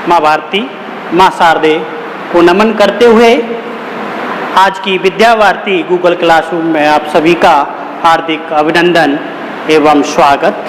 माँ भारती, माँ शारदे को नमन करते हुए आज की विद्या भारती गूगल क्लासरूम में आप सभी का हार्दिक अभिनंदन एवं स्वागत।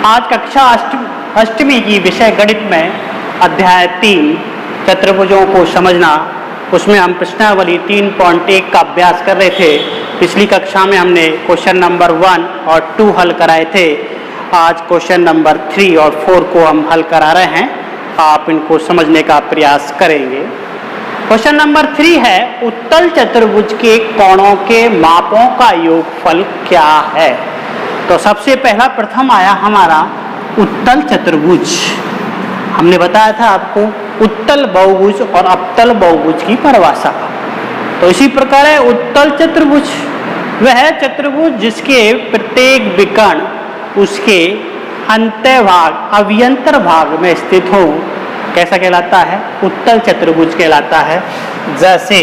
आज कक्षा अष्टमी की विषय गणित में अध्याय 3 चतुर्भुजों को समझना, उसमें हम प्रश्नावली 3.1 का अभ्यास कर रहे थे। पिछली कक्षा में हमने क्वेश्चन नंबर 1 और 2 हल कराए थे। आज क्वेश्चन नंबर 3 और 4 को हम हल करा रहे हैं। आप इनको समझने का प्रयास करेंगे। क्वेश्चन नंबर 3 है, उत्तल चतुर्भुज के कोणों के मापों का योगफल क्या है। तो सबसे पहला प्रथम आया हमारा उत्तल चतुर्भुज। हमने बताया था आपको उत्तल बहुभुज और अवतल बहुभुज की परिभाषा। तो इसी प्रकार है उत्तल चतुर्भुज, वह चतुर्भुज जिसके प्रत्येक विकर्ण उसके अंतःभाग अभ्यंतर भाग में स्थित हो, कैसा कहलाता है? उत्तल चतुर्भुज कहलाता है। जैसे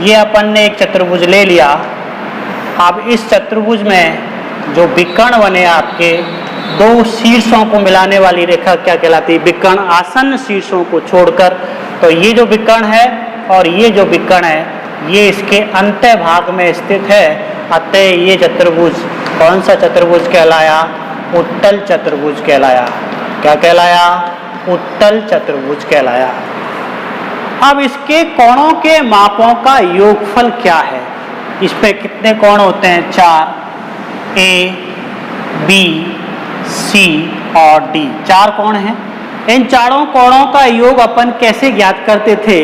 ये अपन ने एक चतुर्भुज ले लिया। अब इस चतुर्भुज में जो विकर्ण बने आपके दो शीर्षों को मिलाने वाली रेखा क्या कहलाती है? विकर्ण आसन्न शीर्षों को छोड़कर। तो ये जो विकर्ण है और ये जो विकर्ण है ये इसके अंत्य भाग में स्थित है। अतः ये चतुर्भुज कौन सा चतुर्भुज कहलाया? उत्तल चतुर्भुज कहलाया। क्या कहलाया? उत्तल चतुर्भुज कहलाया। अब इसके कोणों के मापों का योगफल क्या है? इस पे कितने कोण होते हैं? 4, ए, बी, सी और डी, 4 कोण हैं। इन चारों कोणों का योग अपन कैसे ज्ञात करते थे?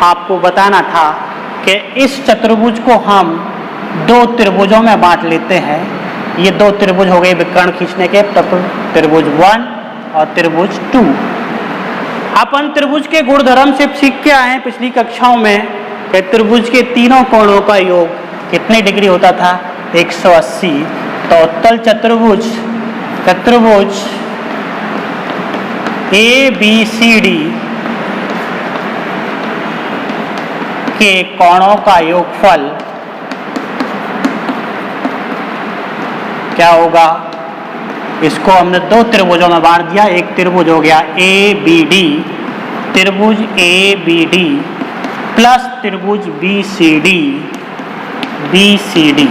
आपको बताना था कि इस चतुर्भुज को हम 2 त्रिभुजों में बांट लेते हैं। ये 2 त्रिभुज हो गए विकर्ण खींचने के, तब त्रिभुज 1 और त्रिभुज 2। अपन त्रिभुज के गुणधर्म से सीख के आए हैं पिछली कक्षाओं में कि त्रिभुज के तीनों कोणों का योग कितने डिग्री होता था? 180। तो उत्तल चतुर्भुज ए बी सी डी के कोणों का योगफल क्या होगा? इसको हमने 2 त्रिभुजों में बांट दिया। एक त्रिभुज हो गया ए बी डी, त्रिभुज ए बी डी प्लस त्रिभुज बी सी डी।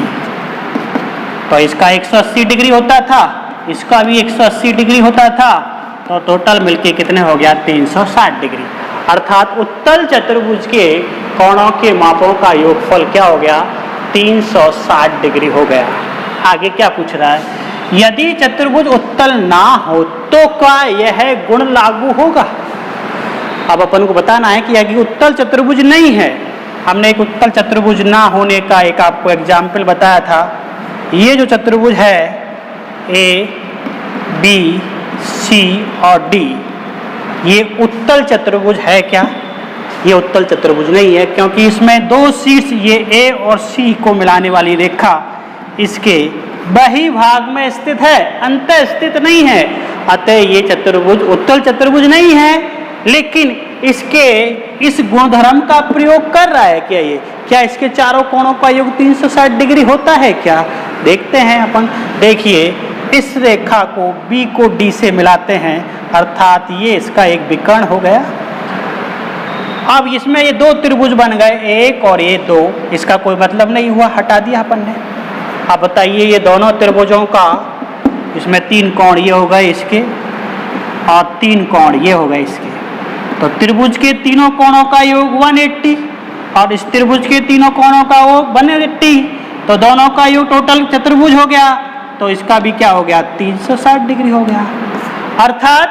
तो इसका 180 डिग्री होता था, इसका भी 180 डिग्री होता था। तो टोटल मिलके कितने हो गया? 360 डिग्री। अर्थात उत्तल चतुर्भुज के कोणों के मापों का योगफल क्या हो गया? 360 डिग्री हो गया। आगे क्या पूछ रहा है? यदि चतुर्भुज उत्तल ना हो तो क्या यह गुण लागू होगा? अब अपन को बताना है कि यदि उत्तल चतुर्भुज नहीं है, हमने एक उत्तल चतुर्भुज ना होने का एक आपको एग्जाम्पल बताया था। ये जो चतुर्भुज है ए बी सी और डी, ये उत्तल चतुर्भुज है क्या? ये उत्तल चतुर्भुज नहीं है, क्योंकि इसमें 2 शीर्ष ये ए और सी को मिलाने वाली रेखा इसके बाह्य भाग में स्थित है, अंत स्थित नहीं है। अतः ये चतुर्भुज उत्तल चतुर्भुज नहीं है। लेकिन इसके इस गुणधर्म का प्रयोग कर रहा है क्या? ये क्या इसके चारों कोणों का योग 360 डिग्री होता है क्या? देखते हैं अपन। देखिए, इस रेखा को बी को डी से मिलाते हैं, अर्थात ये इसका एक विकर्ण हो गया। अब इसमें ये 2 त्रिभुज बन गए, 1 और ये 2। इसका कोई मतलब नहीं हुआ, हटा दिया अपन ने। अब बताइए, ये दोनों त्रिभुजों का इसमें 3 कोण ये हो गए इसके और 3 कोण ये हो गए इसके। तो त्रिभुज के तीनों कोणों का योग 180 और इस त्रिभुज के तीनों कोणों का वो 180। तो दोनों का योग टोटल चतुर्भुज हो गया। तो इसका भी क्या हो गया? 360 डिग्री हो गया। अर्थात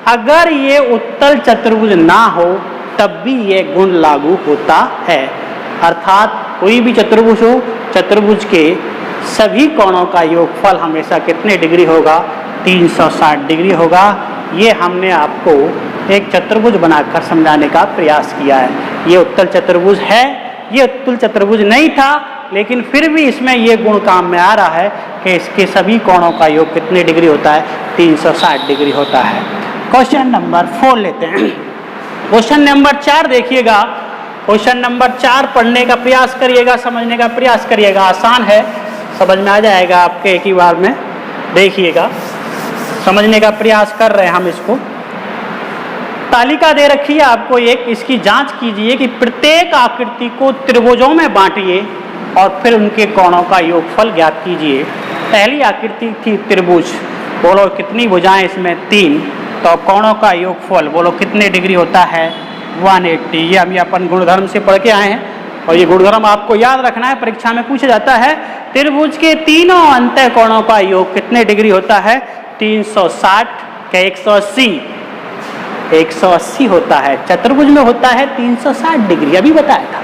अगर ये उत्तल चतुर्भुज ना हो तब भी ये गुण लागू होता है। अर्थात कोई भी चतुर्भुज हो, चतुर्भुज के सभी कोणों का योगफल हमेशा कितने डिग्री होगा? 360 डिग्री होगा। ये हमने आपको एक चतुर्भुज बनाकर समझाने का प्रयास किया है। ये उत्तल चतुर्भुज है, ये उत्तल चतुर्भुज नहीं था, लेकिन फिर भी इसमें ये गुण काम में आ रहा है कि इसके सभी कोणों का योग कितने डिग्री होता है? 360 डिग्री होता है। क्वेश्चन नंबर 4 लेते हैं। क्वेश्चन नंबर 4 देखिएगा। क्वेश्चन नंबर 4 पढ़ने का प्रयास करिएगा, समझने का प्रयास करिएगा। आसान है, समझ में आ जाएगा आपके एक ही बार में। देखिएगा, समझने का प्रयास कर रहे हैं हम इसको। तालिका दे रखी है आपको एक, इसकी जांच कीजिए कि प्रत्येक आकृति को त्रिभुजों में बांटिए और फिर उनके कोणों का योगफल ज्ञात कीजिए। पहली आकृति थी त्रिभुज, बोलो कितनी भुजाएं इसमें? 3। तो कोणों का योगफल बोलो कितने डिग्री होता है? 180। ये हम अपन गुणधर्म से पढ़ के आए हैं और ये गुणधर्म आपको याद रखना है, परीक्षा में पूछा जाता है। त्रिभुज के तीनों अंतः कोणों का योग कितने डिग्री होता है? 360 का 180, 180 होता है। चतुर्भुज में होता है 360 डिग्री, अभी बताया था।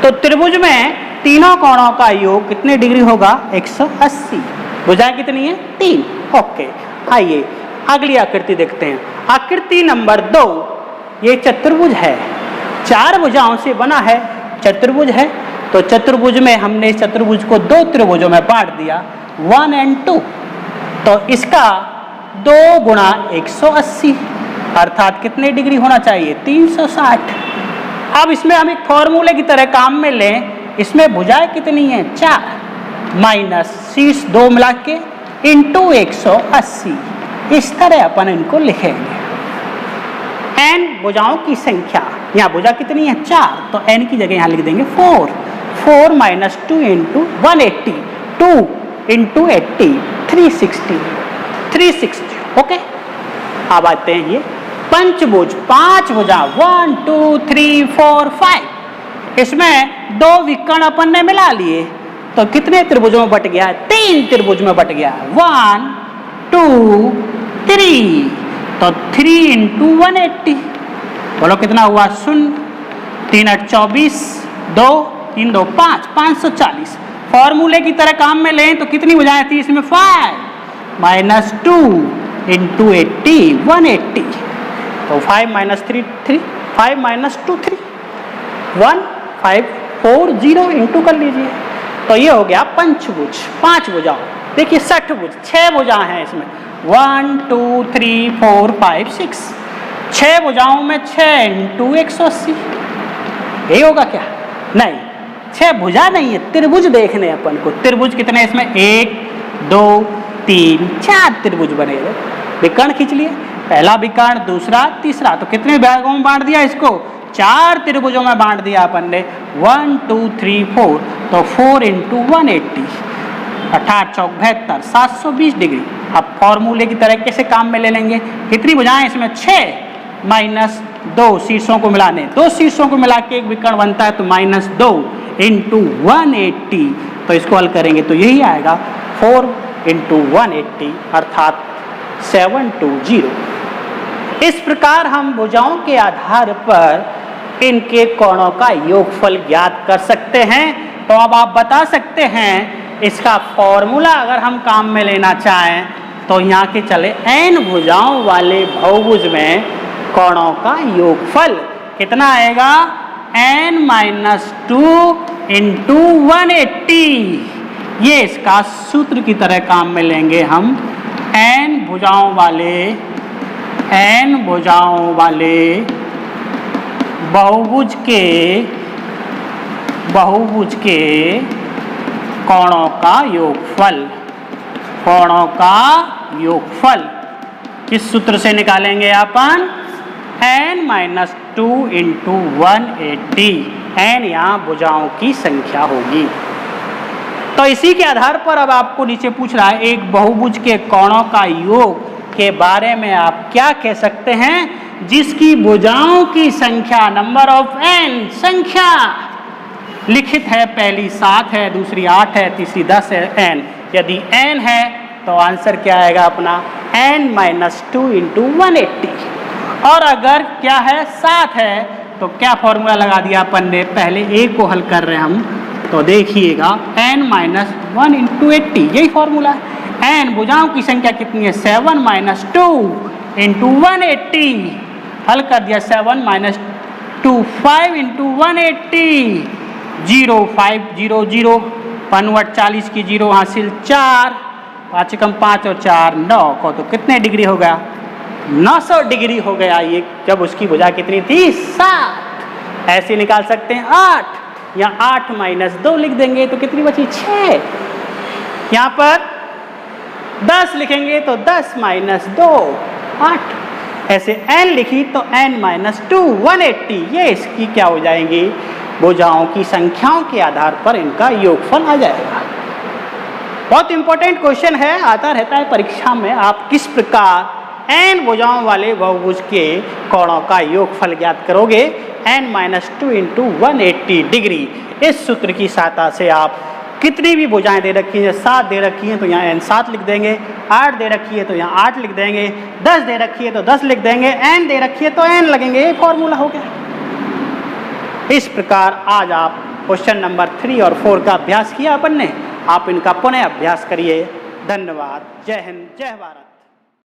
तो त्रिभुज में तीनों कोणों का योग कितने डिग्री होगा? 180। भुजाएं कितनी है? 3। ओके, आइए अगली आकृति देखते हैं। आकृति नंबर 2, ये चतुर्भुज है, 4 भुजाओं से बना है, चतुर्भुज है। तो चतुर्भुज में हमने इस चतुर्भुज को 2 त्रिभुजों में बांट दिया, 1 और 2। तो इसका 2 गुणा 180 अर्थात कितने डिग्री होना चाहिए? 360। अब इसमें हम एक फॉर्मूले की तरह काम में लें, इसमें भुजाएं कितनी है? 4 माइनस शीर्ष 2 मिला के इंटू 180। इस तरह अपन इनको लिखेंगे। n भुजाओं की संख्या, यहाँ भुजा कितनी है? 4, तो n की जगह यहाँ लिख देंगे 4। 4 माइनस 2 इंटू 180, 2 इंटू 80, 360, 360। ओके, अब आते हैं ये पंचभुज, 5 भुजा, 1 2 3 4 5। इसमें 2 विकर्ण अपन ने मिला लिए, तो कितने त्रिभुजों में बट गया? 3 त्रिभुज में बट गया। 1 2 3, तो 3 इंटू 180, बोलो कितना हुआ? 0। 3 8 24, 2 3 2 5, 540। फॉर्मूले की तरह काम में लें तो कितनी भुजाएं थी इसमें? 5 माइनस 2 इंटू 80, 180। तो 5 माइनस 3 3, 5 माइनस 2 3, 1 5 4 0 इंटू कर लीजिए। तो ये हो गया पंचभुज, 5 भुजाओं। देखिए षठभुज, 6 भुजा हैं इसमें, 1 2 3 4 5 6। 6 भुजाओं में 6 इंटू 180, यही होगा क्या? नहीं, 6 भुजा नहीं है, त्रिभुज देखने अपन को। त्रिभुज कितने इसमें? 1 2 3 4 त्रिभुज बनेगा। विकर्ण खींच लिए, पहला विकर्ण, दूसरा, तीसरा। तो कितने भागों में बांट दिया इसको? 4 त्रिभुजों में बांट दिया अपन ने, 1 2 3 4। तो 4 इंटू 180, 18 चौक 72, 720 डिग्री। अब फॉर्मूले की तरह कैसे काम में ले लेंगे? कितनी भुजाएं इसमें? 6 माइनस 2 शीर्षों को मिलाने, 2 शीर्षों को मिला के एक विकर्ण बनता है, तो माइनस 2 इंटू 180। तो इसको हल करेंगे तो यही आएगा 4 इंटू 180 अर्थात 720। इस प्रकार हम भुजाओं के आधार पर इनके कोणों का योगफल ज्ञात कर सकते हैं। तो अब आप बता सकते हैं इसका फॉर्मूला अगर हम काम में लेना चाहें तो यहाँ के चले n भुजाओं वाले बहुभुज में कोणों का योगफल कितना आएगा? n minus 2 into 180। ये इसका सूत्र की तरह काम में लेंगे हम। n भुजाओं वाले बहुभुज के कोणों का योगफल किस सूत्र से निकालेंगे अपन? n minus 2 into 180। n यहाँ भुजाओं की संख्या होगी। तो इसी के आधार पर अब आपको नीचे पूछ रहा है एक बहुभुज के कोणों का योग के बारे में आप क्या कह सकते हैं? जिसकी भुजाओं की संख्या, नंबर ऑफ n, संख्या लिखित है, पहली 7 है, दूसरी 8 है, तीसरी 10 है, n। यदि n है तो आंसर क्या आएगा अपना? n minus 2 into 180। और अगर क्या है? 7 है, तो क्या फॉर्मूला लगा दिया अपन ने? पहले a को हल कर रहे हैं हम, तो देखिएगा n माइनस 1 इंटू 80, यही फॉर्मूला है। n भुजाओं की संख्या कितनी है? 7 माइनस 2 इंटू 180। हल कर दिया, 7 माइनस 2 5 इंटू 180, 0 5 0 0, 40 की 0 हासिल 4, 5 कम 5 और 4 9 को, तो कितने डिग्री हो गया? 900 डिग्री हो गया ये। जब उसकी भुजा कितनी थी? 7। ऐसे निकाल सकते हैं 8, या 8 माइनस 2 लिख देंगे तो कितनी बची? 6। यहाँ पर 10 लिखेंगे तो 10 माइनस 2 8। ऐसे n लिखी तो n माइनस 2 180, ये इसकी क्या हो जाएंगी, भुजाओं की संख्याओं के आधार पर इनका योगफल आ जाएगा। बहुत इंपॉर्टेंट क्वेश्चन है, आता रहता है परीक्षा में। आप किस प्रकार n भुजाओं वाले बहुभुज के कोणों का योगफल ज्ञात करोगे, n माइनस 2 इंटू 180 डिग्री। इस सूत्र की सहायता से आप कितनी भी भुजाएं दे रखी हैं, 7 दे रखी हैं तो यहाँ n 7 लिख देंगे, 8 दे रखी है तो यहाँ 8 लिख देंगे, 10 दे रखी है तो 10 लिख देंगे, n दे रखी है तो n लगेंगे। ये फॉर्मूला हो गया। इस प्रकार आज आप क्वेश्चन नंबर 3 और 4 का अभ्यास किया अपन ने। आप इनका पुनः अभ्यास करिए। धन्यवाद। जय हिंद, जय भारत।